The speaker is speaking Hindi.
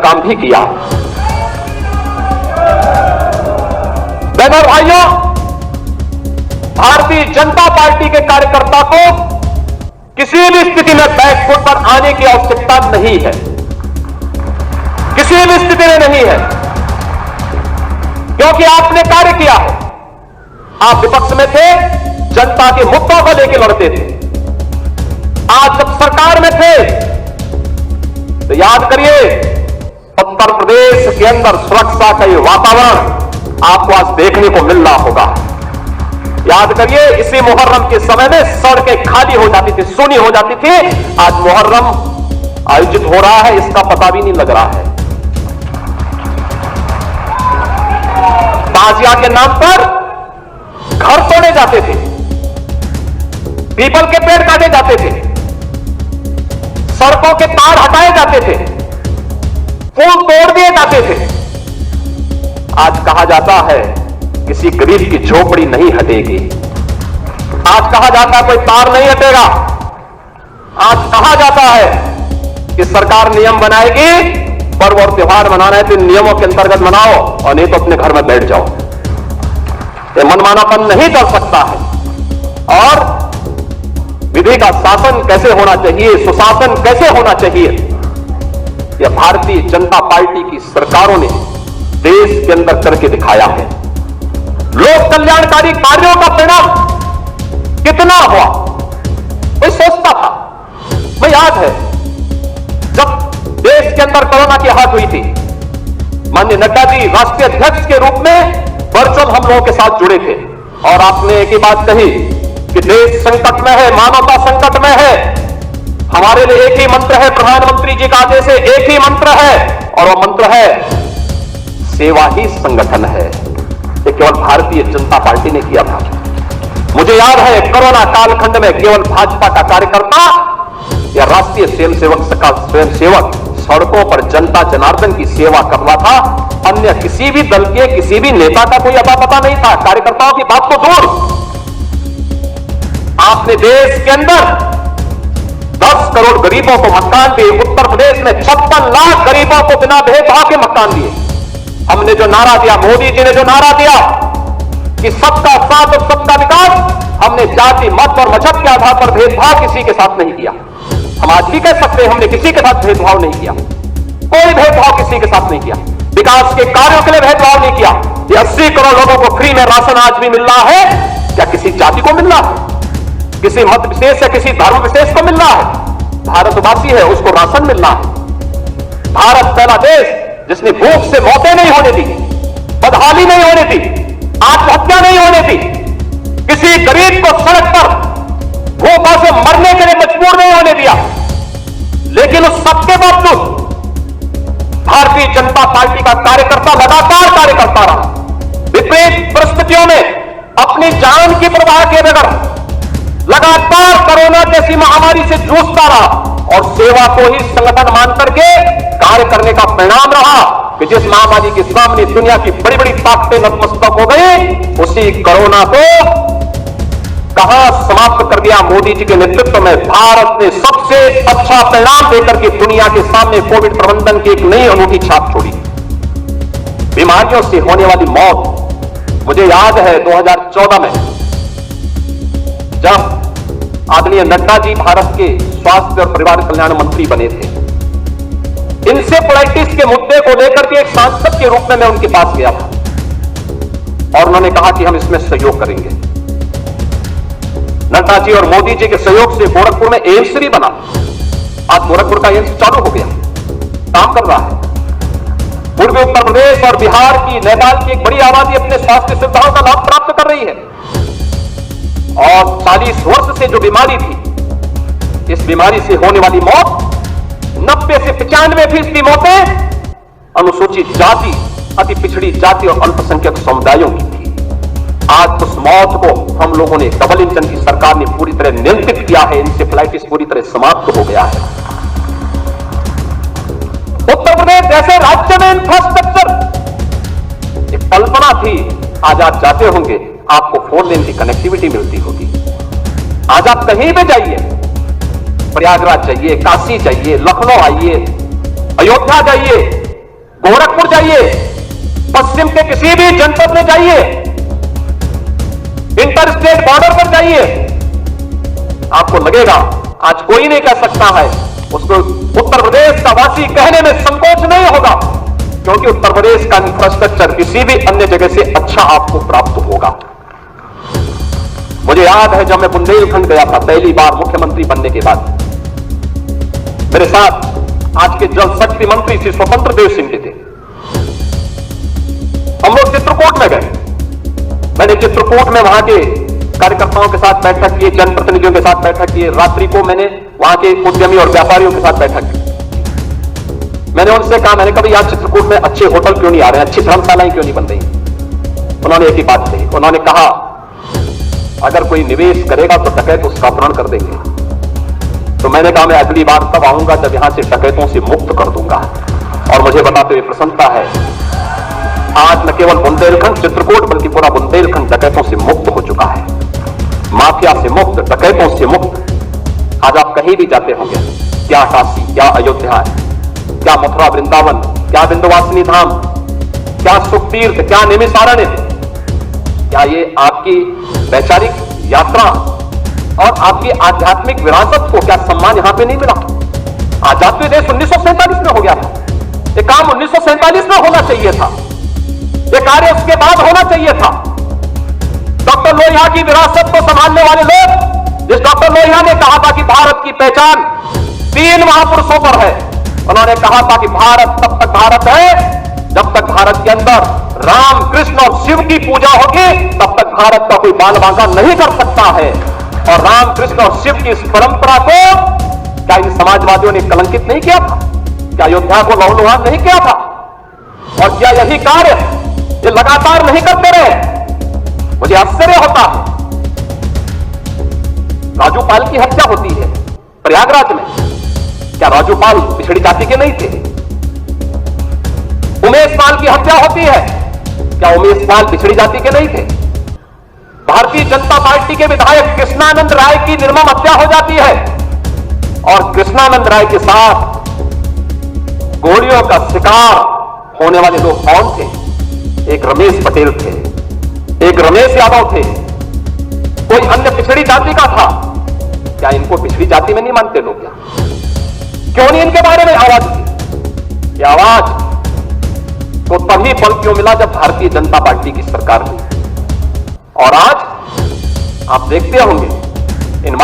काम भी किया। बहनों भाइयों, भारतीय जनता पार्टी के कार्यकर्ता को किसी भी स्थिति में बैकफुट पर आने की आवश्यकता नहीं है, किसी भी स्थिति में नहीं है, क्योंकि आपने कार्य किया है। आप विपक्ष में थे, जनता के मुद्दों को लेकर लड़ते थे। आज जब सरकार में थे तो याद करिए, उत्तर प्रदेश के अंदर सुरक्षा का ये वातावरण आपको आज देखने को मिल रहा होगा। याद करिए, इसी मुहर्रम के समय में सड़कें खाली हो जाती थी, सूनी हो जाती थी। आज मुहर्रम आयोजित हो रहा है, इसका पता भी नहीं लग रहा है। ताजिया के नाम पर घर तोड़े जाते थे, पीपल के पेड़ काटे जाते थे, सड़कों के तार हटाए जाते थे, पुल तोड़ दिए जाते थे। आज कहा जाता है किसी गरीब की झोपड़ी नहीं हटेगी, आज कहा जाता है कोई तार नहीं हटेगा, आज कहा जाता है कि सरकार नियम बनाएगी, पर्व और त्योहार मनाना है तो नियमों के अंतर्गत मनाओ और नहीं तो अपने घर में बैठ जाओ। ये मनमानापन नहीं कर सकता है। और विधि का शासन कैसे होना चाहिए, सुशासन कैसे होना चाहिए, यह भारतीय जनता पार्टी की सरकारों ने देश के अंदर करके दिखाया है। लोक कल्याणकारी कार्यों का परिणाम कितना हुआ, कोई सोचता था? मैं याद है जब देश के अंदर कोरोना की हाथ हुई थी, माननीय नड्डा जी राष्ट्रीय अध्यक्ष के रूप में वर्चुअल हम लोगों के साथ जुड़े थे और आपने एक ही बात कही कि देश संकट में है, मानवता संकट में है। हमारे लिए एक ही मंत्र है, प्रधानमंत्री जी का आदेश है, एक ही मंत्र है और वह मंत्र है सेवा ही संगठन है। ये केवल भारतीय जनता पार्टी ने किया था। मुझे याद है कोरोना कालखंड में केवल भाजपा का कार्यकर्ता या राष्ट्रीय स्वयंसेवक सड़कों पर जनता जनार्दन की सेवा कर रहा था। अन्य किसी भी दल के किसी भी नेता का कोई अता पता नहीं था। कार्यकर्ताओं की बात तो दूर, आपने देश के अंदर 10 करोड़ गरीबों को मकान दिए। उत्तर प्रदेश में 56 लाख गरीबों को बिना भेदभाव के मकान दिए। हमने जो नारा दिया, मोदी जी ने जो नारा दिया कि सबका साथ और सबका विकास, हमने जाति मत और मजहब के आधार पर भेदभाव किसी के साथ नहीं किया। हम आज भी कह सकते हैं हमने किसी के साथ भेदभाव नहीं किया, कोई भेदभाव किसी के साथ नहीं किया। विकास के कार्यों के लिए भेदभाव नहीं किया। ये 80 करोड़ लोगों को फ्री में राशन आज भी मिल रहा है, क्या किसी जाति को मिल रहा है, किसी मत विशेष या किसी धर्म विशेष को मिल रहा है? भारतवासी है उसको राशन मिल रहा है। भारत पहला देश जिसने भूख से मौतें नहीं होने दी, बदहाली नहीं होने दी, आत्महत्या नहीं होने दी, किसी गरीब को सड़क पर भूखों से मरने के लिए मजबूर नहीं होने दिया। लेकिन उस सबके बावजूद भारतीय जनता पार्टी का कार्यकर्ता लगातार कार्य करता रहा। विपरीत परिस्थितियों में अपनी जान की परवाह किए बगैर लगातार कोरोना जैसी महामारी से जूझता रहा और सेवा को ही संगठन मान करके कार्य करने का परिणाम रहा कि जिस महामारी के सामने दुनिया की बड़ी बड़ी ताकतें नतमस्तक हो गई, उसी कोरोना को कहां समाप्त कर दिया मोदी जी के नेतृत्व में। भारत ने सबसे अच्छा परिणाम देकर के दुनिया के सामने कोविड प्रबंधन की एक नई अनूठी छाप छोड़ी। बीमारियों से होने वाली मौत, मुझे याद है 2014 में जब आदरणीय नड्डा जी भारत के स्वास्थ्य और परिवार कल्याण मंत्री बने थे, इंसेफेलाइटिस के मुद्दे को लेकर के एक सांसद के रूप में मैं उनके पास गया था और उन्होंने कहा कि हम इसमें सहयोग करेंगे। नड्डा जी और मोदी जी के सहयोग से गोरखपुर में एम्स भी बना। आज गोरखपुर का एम्स चालू हो गया, काम कर रहा है। पूर्वी उत्तर प्रदेश और बिहार की, नेपाल की एक बड़ी आबादी अपने स्वास्थ्य सुविधाओं का लाभ प्राप्त कर रही है। और 40 वर्ष से जो बीमारी थी, इस बीमारी से होने वाली मौत 90 से 95% मौतें अनुसूचित जाति, अति पिछड़ी जाति और अल्पसंख्यक समुदायों की थी। आज उस मौत को हम लोगों ने, डबल इंजन की सरकार ने पूरी तरह नियंत्रित किया है। इंसेफेलाइटिस पूरी तरह समाप्त हो गया है। उत्तर प्रदेश जैसे राज्य में इंफ्रास्ट्रक्चर, एक कल्पना थी, आज आप जाते होंगे आपको 4 लेन की कनेक्टिविटी मिलती होगी। आज आप कहीं भी जाइए, प्रयागराज जाइए, काशी जाइए, लखनऊ आइए, अयोध्या जाइए, दूर जाइए, पश्चिम के किसी भी जनपद में जाइए, इंटर स्टेट बॉर्डर पर जाइए, आपको लगेगा आज कोई नहीं कह सकता है, उसको उत्तर प्रदेश का वासी कहने में संकोच नहीं होगा, क्योंकि उत्तर प्रदेश का इंफ्रास्ट्रक्चर किसी भी अन्य जगह से अच्छा आपको प्राप्त होगा। मुझे याद है जब मैं बुंदेलखंड गया था पहली बार मुख्यमंत्री बनने के बाद, मेरे साथ आज के जल शक्ति मंत्री श्री स्वतंत्र देव सिंह जी थे। हम लोग चित्रकूट में गए, मैंने चित्रकूट में वहां के कार्यकर्ताओं के साथ बैठक की, जनप्रतिनिधियों के साथ बैठक की, रात्रि को मैंने वहां के उद्यमी और व्यापारियों के साथ बैठक की। मैंने उनसे कहा, मैंने कहा यार चित्रकूट में अच्छे होटल क्यों नहीं आ रहे हैं, अच्छी धर्मशालाएं क्यों नहीं बन रही? उन्होंने एक ही बात कही, उन्होंने कहा अगर कोई निवेश करेगा तो डकैत उसका अपहरण कर देंगे। तो मैंने कहा मैं अगली बार तब आऊंगा जब यहां से डकैतों से मुक्त कर दूंगा। और मुझे बताते हुए प्रसन्नता है, आज न केवल बुंदेलखंड चित्रकूट बल्कि पूरा बुंदेलखंड डकैतों से मुक्त हो चुका है, माफिया से मुक्त, डकैतों से मुक्त। आज आप कहीं भी जाते होंगे, क्या काशी, क्या अयोध्या, क्या मथुरा वृंदावन, क्या विंध्यवासिनी धाम, क्या सुखतीर्थ, क्या निमिषारण्य, क्या ये आपकी वैचारिक यात्रा और आपकी आध्यात्मिक विरासत को क्या सम्मान यहां पे नहीं मिला? आजादी देश 1947 में हो गया था, ये काम 1947 में होना चाहिए था, ये कार्य उसके बाद होना चाहिए था। डॉक्टर लोहिया की विरासत को संभालने वाले लोग, जिस डॉक्टर लोहिया ने कहा था कि भारत की पहचान 3 महापुरुषों पर है, उन्होंने कहा था कि भारत तब तक भारत है जब तक भारत के अंदर राम, कृष्ण और शिव की पूजा होगी, तब तक भारत का कोई बाल बांका नहीं कर सकता है। और राम, कृष्ण और शिव की इस परंपरा को क्या इन समाजवादियों ने कलंकित नहीं किया था? क्या अयोध्या को लहूलुहान नहीं किया था? और क्या यही कार्य ये लगातार नहीं करते रहे? मुझे आश्चर्य होता है। राजूपाल की हत्या होती है प्रयागराज में, क्या राजूपाल पिछड़ी जाति के नहीं थे? उमेश पाल की हत्या होती है, क्या उमेश पाल पिछड़ी जाति के नहीं थे? भारतीय जनता पार्टी के विधायक कृष्णानंद राय की निर्मम हत्या हो जाती है, और कृष्णानंद राय के साथ गोलियों का शिकार होने वाले लोग कौन थे? एक रमेश पटेल थे, एक रमेश यादव थे, कोई अन्य पिछड़ी जाति का था। क्या इनको पिछड़ी जाति में नहीं मानते लोग? क्या क्यों नहीं इनके बारे में आवाज उठी? ये आवाज तो तभी बल क्यों मिला जब भारतीय जनता पार्टी की सरकार हुई। और आज आप देखते होंगे इन